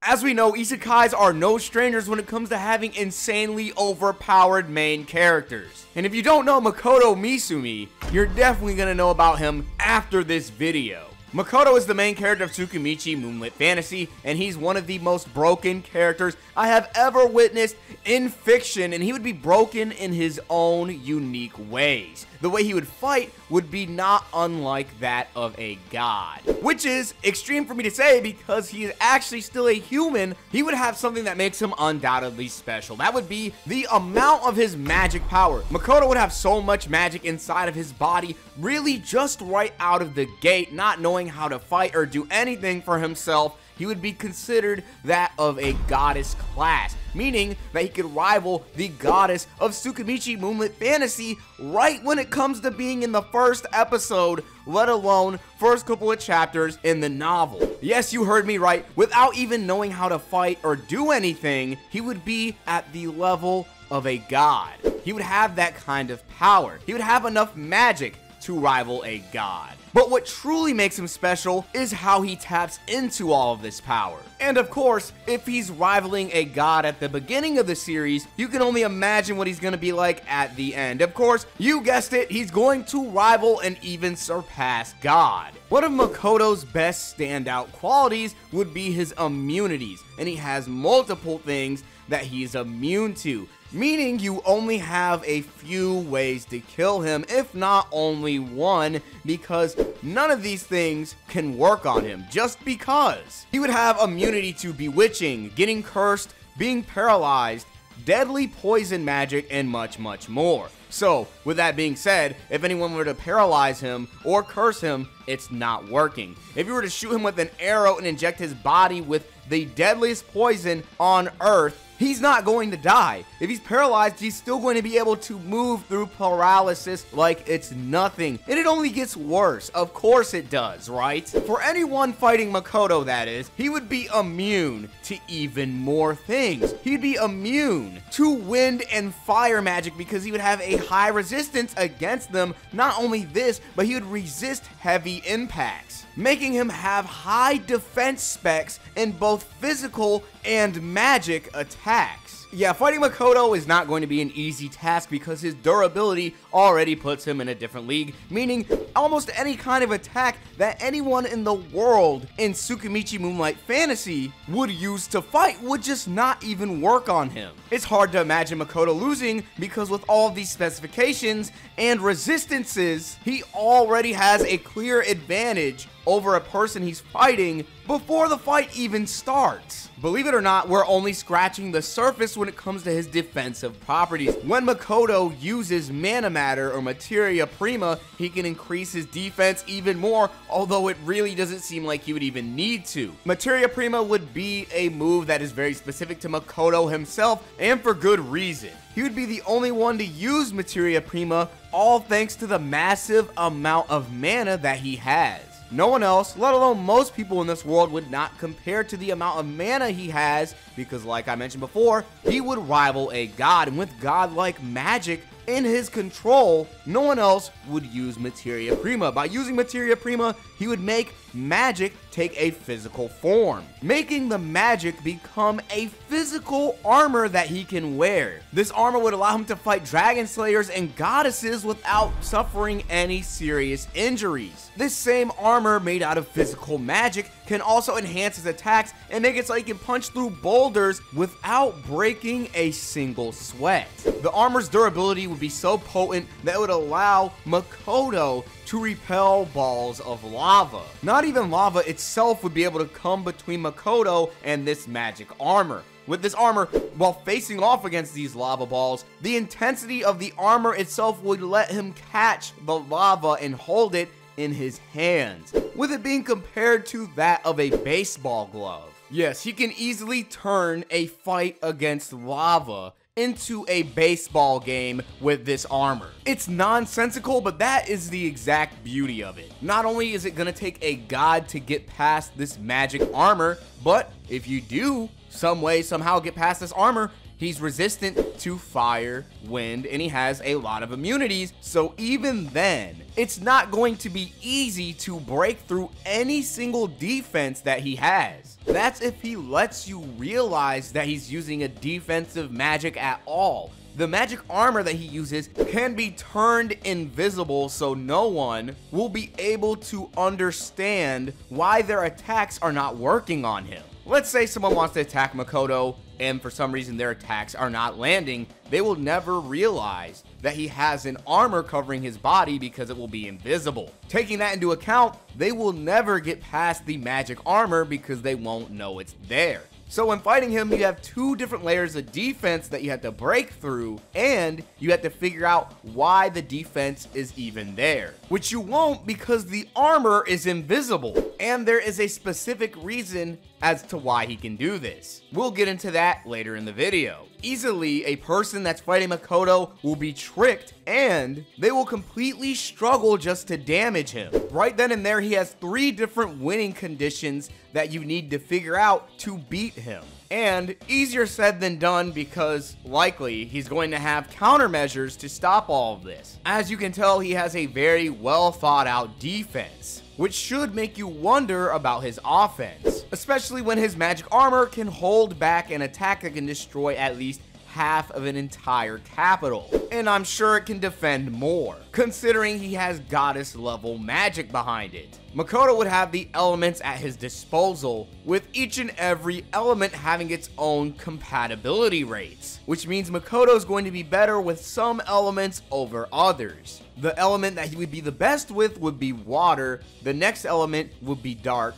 As we know, isekais are no strangers when it comes to having insanely overpowered main characters. And if you don't know Makoto Misumi, you're definitely gonna know about him after this video. Makoto is the main character of TSUKIMICHI Moonlit Fantasy, and he's one of the most broken characters I have ever witnessed in fiction, and he would be broken in his own unique ways. The way he would fight would be not unlike that of a god, which is extreme for me to say because he is actually still a human. He would have something that makes him undoubtedly special. That would be the amount of his magic power. Makoto would have so much magic inside of his body, really just right out of the gate, not knowing how to fight or do anything for himself. He would be considered that of a goddess class, meaning that he could rival the goddess of TSUKIMICHI Moonlit Fantasy right when it comes to being in the first episode, let alone first couple of chapters in the novel. Yes, you heard me right. Without even knowing how to fight or do anything, he would be at the level of a god. He would have that kind of power. He would have enough magic to rival a god. But what truly makes him special is how he taps into all of this power. And of course, if he's rivaling a god at the beginning of the series, you can only imagine what he's going to be like at the end. Of course, you guessed it, he's going to rival and even surpass God. One of Makoto's best standout qualities would be his immunities, and he has multiple things that he's immune to, meaning you only have a few ways to kill him, if not only one, because none of these things can work on him just because. He would have immunity to bewitching, getting cursed, being paralyzed, deadly poison magic, and much, much more. So, with that being said, if anyone were to paralyze him or curse him, it's not working. If you were to shoot him with an arrow and inject his body with the deadliest poison on Earth, he's not going to die. If he's paralyzed, he's still going to be able to move through paralysis like it's nothing. And it only gets worse. Of course it does, right? For anyone fighting Makoto, that is, he would be immune to even more things. He'd be immune to wind and fire magic because he would have a high resistance against them. Not only this, but he would resist heavy impacts, making him have high defense specs in both physical and magic attacks. Yeah, fighting Makoto is not going to be an easy task because his durability already puts him in a different league, meaning almost any kind of attack that anyone in the world in TSUKIMICHI Moonlit Fantasy would use to fight would just not even work on him. It's hard to imagine Makoto losing because with all of these specifications and resistances, he already has a clear advantage over a person he's fighting before the fight even starts. Believe it or not, we're only scratching the surface when it comes to his defensive properties. When Makoto uses mana matter or materia prima, he can increase his defense even more, although it really doesn't seem like he would even need to. Materia prima would be a move that is very specific to Makoto himself, and for good reason. He would be the only one to use materia prima, all thanks to the massive amount of mana that he has. No one else, let alone most people in this world, would not compare to the amount of mana he has because, like I mentioned before, he would rival a god, and with godlike magic in his control, no one else would use materia prima. By using materia prima, he would make magic take a physical form, making the magic become a physical armor that he can wear. This armor would allow him to fight dragon slayers and goddesses without suffering any serious injuries. This same armor made out of physical magic can also enhance his attacks and make it so he can punch through boulders without breaking a single sweat. The armor's durability would be so potent that it would allow Makoto to repel balls of lava. Not even lava itself would be able to come between Makoto and this magic armor. With this armor, while facing off against these lava balls, the intensity of the armor itself would let him catch the lava and hold it in his hands, with it being compared to that of a baseball glove. Yes, he can easily turn a fight against lava into a baseball game with this armor. It's nonsensical, but that is the exact beauty of it. Not only is it gonna take a god to get past this magic armor, but if you do some way somehow get past this armor, He's resistant to fire, wind, and he has a lot of immunities, so even then, it's not going to be easy to break through any single defense that he has. That's if he lets you realize that he's using a defensive magic at all. The magic armor that he uses can be turned invisible, so no one will be able to understand why their attacks are not working on him. Let's say someone wants to attack Makoto, and for some reason their attacks are not landing. They will never realize that he has an armor covering his body because it will be invisible. Taking that into account, they will never get past the magic armor because they won't know it's there. So when fighting him, you have two different layers of defense that you have to break through, and you have to figure out why the defense is even there. Which you won't because the armor is invisible, and there is a specific reason as to why he can do this. We'll get into that later in the video. Easily, a person that's fighting Makoto will be tricked, and they will completely struggle just to damage him. Right then and there, he has 3 different winning conditions that you need to figure out to beat him. And easier said than done because likely he's going to have countermeasures to stop all of this. As you can tell, he has a very well thought out defense, which should make you wonder about his offense, especially when his magic armor can hold back an attack that can destroy at least half of an entire capital, and I'm sure it can defend more, considering he has goddess level magic behind it. Makoto would have the elements at his disposal, with each and every element having its own compatibility rates, which means Makoto is going to be better with some elements over others. The element that he would be the best with would be water, the next element would be dark,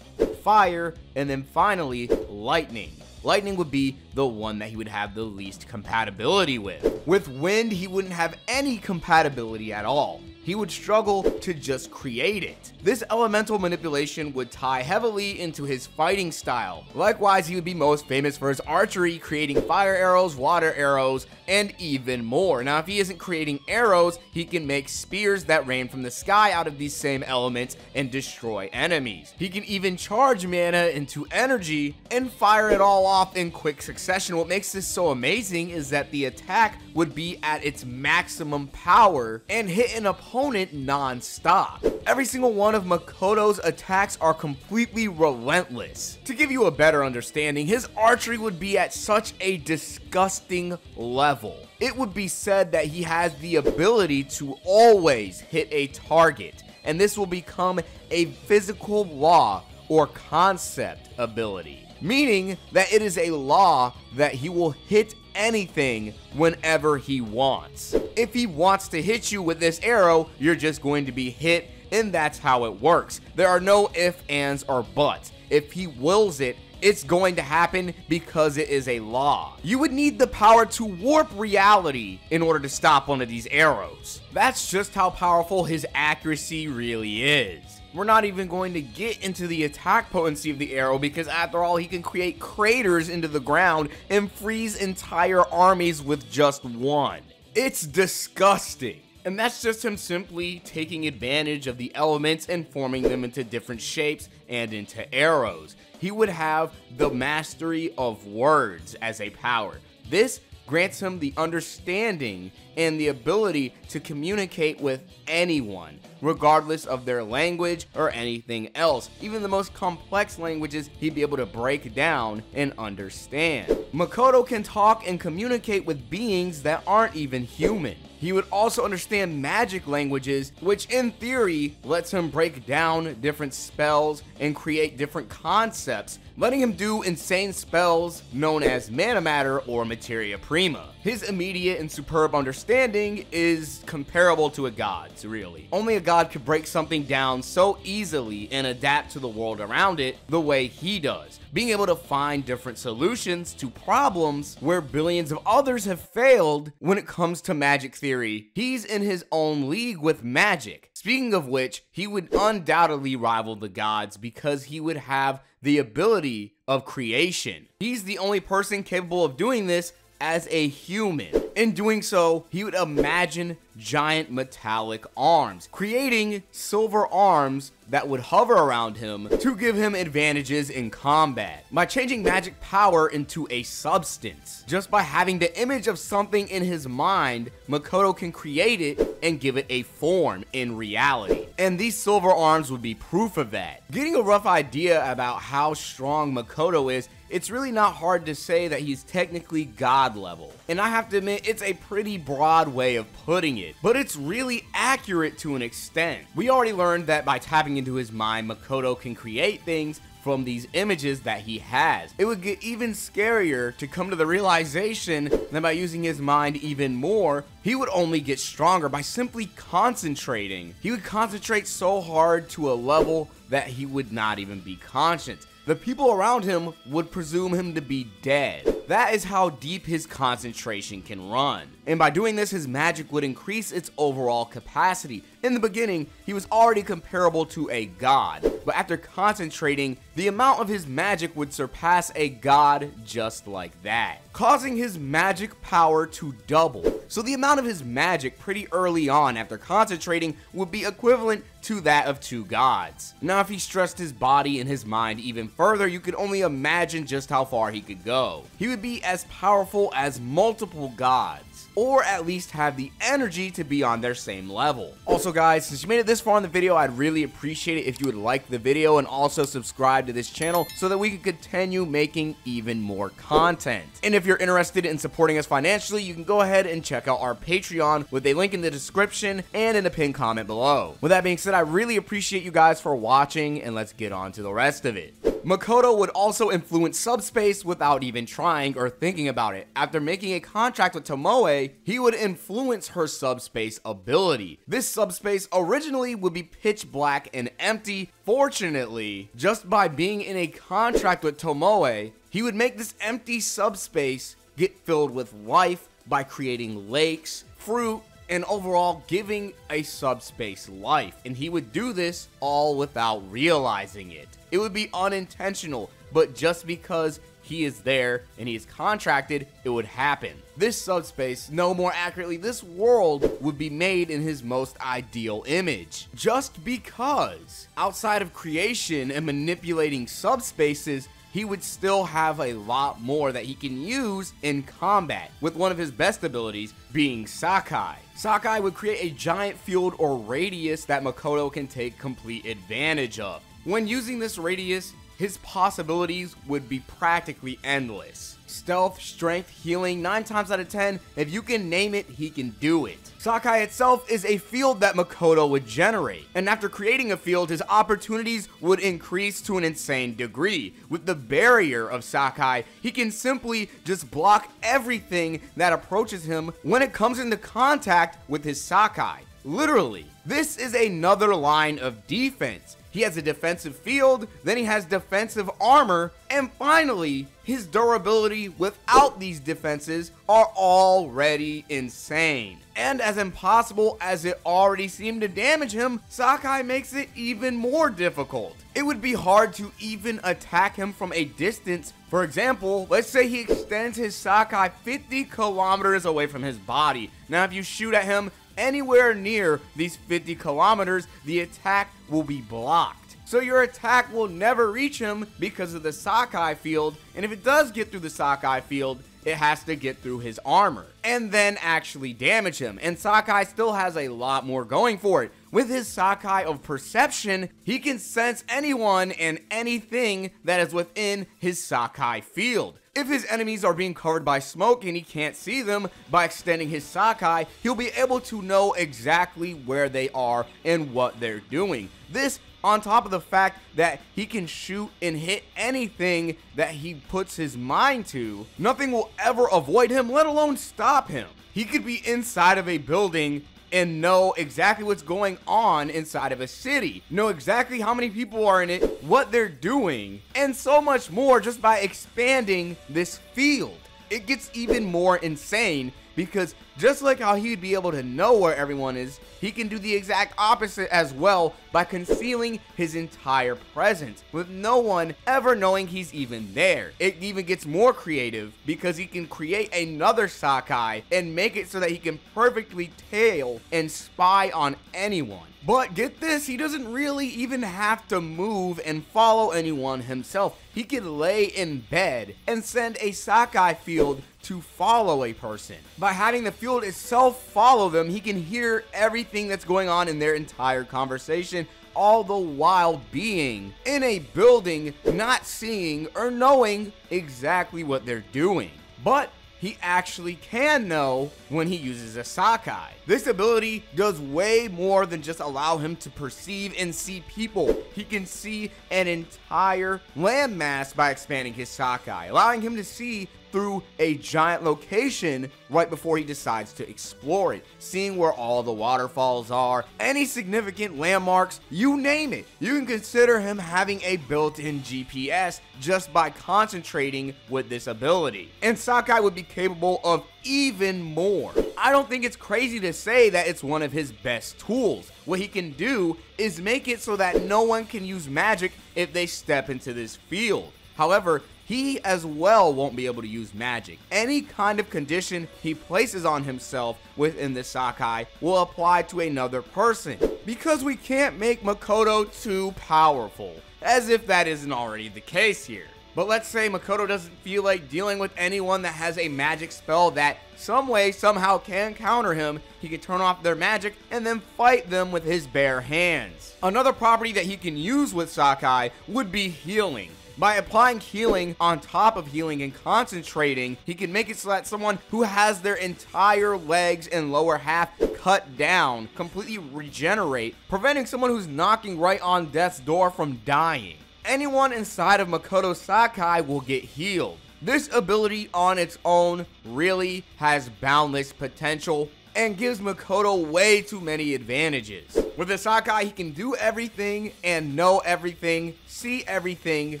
fire, and then finally lightning. Lightning would be the one that he would have the least compatibility with. With wind, he wouldn't have any compatibility at all. He would struggle to just create it. This elemental manipulation would tie heavily into his fighting style. Likewise, he would be most famous for his archery, creating fire arrows, water arrows, and even more. Now, if he isn't creating arrows, he can make spears that rain from the sky out of these same elements and destroy enemies. He can even charge mana into energy and fire it all off in quick succession. What makes this so amazing is that the attack would be at its maximum power and hit an opponent non-stop. Every single one of Makoto's attacks are completely relentless. To give you a better understanding, his archery would be at such a disgusting level. It would be said that he has the ability to always hit a target, and this will become a physical law or concept ability, meaning that it is a law that he will hit anything whenever he wants. If he wants to hit you with this arrow, you're just going to be hit, and that's how it works. There are no ifs, ands, or buts. If he wills it, it's going to happen because it is a law. You would need the power to warp reality in order to stop one of these arrows. That's just how powerful his accuracy really is. We're not even going to get into the attack potency of the arrow because after all, he can create craters into the ground and freeze entire armies with just one. It's disgusting. And that's just him simply taking advantage of the elements and forming them into different shapes and into arrows. He would have the mastery of words as a power. This grants him the understanding and the ability to communicate with anyone, regardless of their language or anything else. Even the most complex languages, he'd be able to break down and understand. Makoto can talk and communicate with beings that aren't even human. He would also understand magic languages, which in theory lets him break down different spells and create different concepts, letting him do insane spells known as mana matter or materia prima. His immediate and superb understanding is comparable to a god's, really. Only a god could break something down so easily and adapt to the world around it the way he does, being able to find different solutions to problems where billions of others have failed. When it comes to magic theory, he's in his own league with magic. Speaking of which, he would undoubtedly rival the gods because he would have the ability of creation. He's the only person capable of doing this as a human. In doing so, he would imagine giant metallic arms, creating silver arms that would hover around him to give him advantages in combat. By changing magic power into a substance, just by having the image of something in his mind, Makoto can create it and give it a form in reality. And these silver arms would be proof of that. Getting a rough idea about how strong Makoto is, it's really not hard to say that he's technically god level. And I have to admit, it's a pretty broad way of putting it, but it's really accurate to an extent. We already learned that by tapping into his mind, Makoto can create things from these images that he has. It would get even scarier to come to the realization that by using his mind even more, he would only get stronger by simply concentrating. He would concentrate so hard to a level that he would not even be conscious. The people around him would presume him to be dead. That is how deep his concentration can run. And by doing this, his magic would increase its overall capacity. In the beginning, he was already comparable to a god, but after concentrating, the amount of his magic would surpass a god just like that, causing his magic power to double. So the amount of his magic pretty early on after concentrating would be equivalent to that of 2 gods. Now if he stressed his body and his mind even further, you could only imagine just how far he could go. He would be as powerful as multiple gods, or at least have the energy to be on their same level. Also guys, since you made it this far in the video, I'd really appreciate it if you would like the video and also subscribe to this channel so that we can continue making even more content. And if you're interested in supporting us financially, you can go ahead and check out our Patreon with a link in the description and in the pinned comment below. With that being said, I really appreciate you guys for watching, and let's get on to the rest of it. Makoto would also influence subspace without even trying or thinking about it. After making a contract with Tomoe, he would influence her subspace ability. This subspace originally would be pitch black and empty. Fortunately, just by being in a contract with Tomoe, he would make this empty subspace get filled with life by creating lakes, fruit, and overall giving a subspace life. And he would do this all without realizing it. It would be unintentional, but just because he is there and he is contracted, it would happen. This subspace, no, more accurately, this world would be made in his most ideal image. Just because outside of creation and manipulating subspaces, he would still have a lot more that he can use in combat, with one of his best abilities being sakai. Sakai would create a giant field or radius that Makoto can take complete advantage of. When using this radius, his possibilities would be practically endless. Stealth, strength, healing, 9 times out of 10, if you can name it, he can do it. Sakai itself is a field that Makoto would generate, and after creating a field, his opportunities would increase to an insane degree. With the barrier of Sakai, he can simply just block everything that approaches him when it comes into contact with his Sakai. Literally, this is another line of defense. He has a defensive field, then he has defensive armor, and finally, his durability without these defenses are already insane. And as impossible as it already seemed to damage him, Sakai makes it even more difficult. It would be hard to even attack him from a distance. For example, let's say he extends his Sakai 50 kilometers away from his body. Now if you shoot at him anywhere near these 50 kilometers, the attack will be blocked. So your attack will never reach him because of the Sakai field, and if it does get through the Sakai field, it has to get through his armor and then actually damage him. And Sakai still has a lot more going for it. With his Sakai of perception, he can sense anyone and anything that is within his Sakai field. If his enemies are being covered by smoke and he can't see them, by extending his Sakai, he'll be able to know exactly where they are and what they're doing. This on top of the fact that he can shoot and hit anything that he puts his mind to. Nothing will ever avoid him, let alone stop him. He could be inside of a building and know exactly what's going on inside of a city, know exactly how many people are in it, what they're doing, and so much more just by expanding this field. It gets even more insane because Just like how he'd be able to know where everyone is, he can do the exact opposite as well by concealing his entire presence, with no one ever knowing he's even there. It even gets more creative because he can create another sakai and make it so that he can perfectly tail and spy on anyone. But get this, he doesn't really even have to move and follow anyone himself. He can lay in bed and send a sakai field to follow a person. By having the field itself follow them, he can hear everything that's going on in their entire conversation, all the while being in a building, not seeing or knowing exactly what they're doing. But he actually can know when he uses a sakai. This ability does way more than just allow him to perceive and see people. He can see an entire landmass by expanding his sakai, allowing him to see through a giant location right before he decides to explore it, seeing where all the waterfalls are, any significant landmarks, you name it. You can consider him having a built-in GPS just by concentrating with this ability. And Sakai would be capable of even more. I don't think it's crazy to say that it's one of his best tools. What he can do is make it so that no one can use magic if they step into this field. However, he as well won't be able to use magic. Any kind of condition he places on himself within the Sakai will apply to another person, because we can't make Makoto too powerful, as if that isn't already the case here. But let's say Makoto doesn't feel like dealing with anyone that has a magic spell that some way, somehow can counter him. He can turn off their magic and then fight them with his bare hands. Another property that he can use with Sakai would be healing. By applying healing on top of healing and concentrating, he can make it so that someone who has their entire legs and lower half cut down completely regenerate, preventing someone who's knocking right on death's door from dying. Anyone inside of Makoto's Sakai will get healed. This ability on its own really has boundless potential and gives Makoto way too many advantages. With the Sakai, he can do everything and know everything, see everything,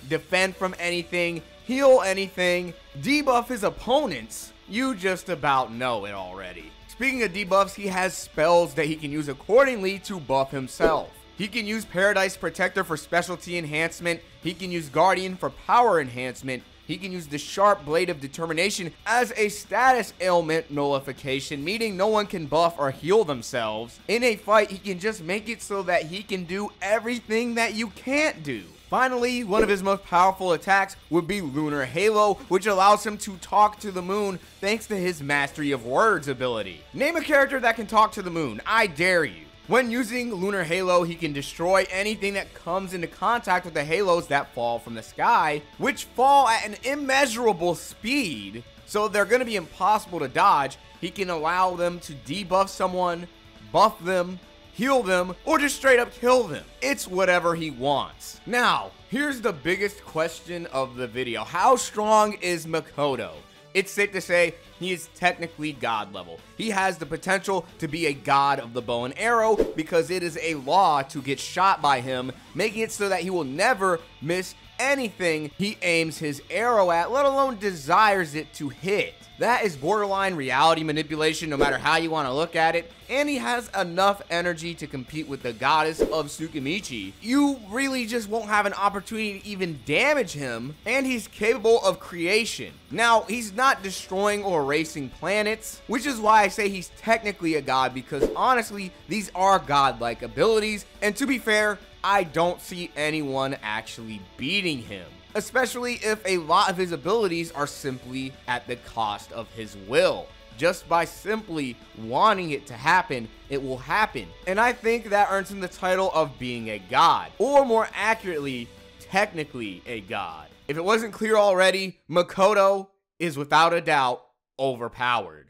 defend from anything, heal anything, debuff his opponents. You just about know it already. Speaking of debuffs, he has spells that he can use accordingly to buff himself. He can use Paradise Protector for specialty enhancement, he can use Guardian for power enhancement, he can use the Sharp Blade of Determination as a status ailment nullification, meaning no one can buff or heal themselves. In a fight, he can just make it so that he can do everything that you can't do. Finally, one of his most powerful attacks would be Lunar Halo, which allows him to talk to the moon thanks to his Mastery of Words ability. Name a character that can talk to the moon, I dare you. When using Lunar Halo, he can destroy anything that comes into contact with the halos that fall from the sky, which fall at an immeasurable speed, so they're going to be impossible to dodge. He can allow them to debuff someone, buff them, heal them, or just straight up kill them. It's whatever he wants. Now, here's the biggest question of the video. How strong is Makoto? It's safe to say he is technically god level. He has the potential to be a god of the bow and arrow because it is a law to get shot by him, making it so that he will never miss anything he aims his arrow at, let alone desires it to hit. That is borderline reality manipulation no matter how you want to look at it, and he has enough energy to compete with the goddess of Tsukimichi. You really just won't have an opportunity to even damage him, and he's capable of creation. Now, he's not destroying or erasing planets, which is why I say he's technically a god, because honestly, these are godlike abilities, and to be fair, I don't see anyone actually beating him, especially if a lot of his abilities are simply at the cost of his will. Just by simply wanting it to happen, it will happen. And I think that earns him the title of being a god, or more accurately, technically a god. If it wasn't clear already, Makoto is without a doubt overpowered.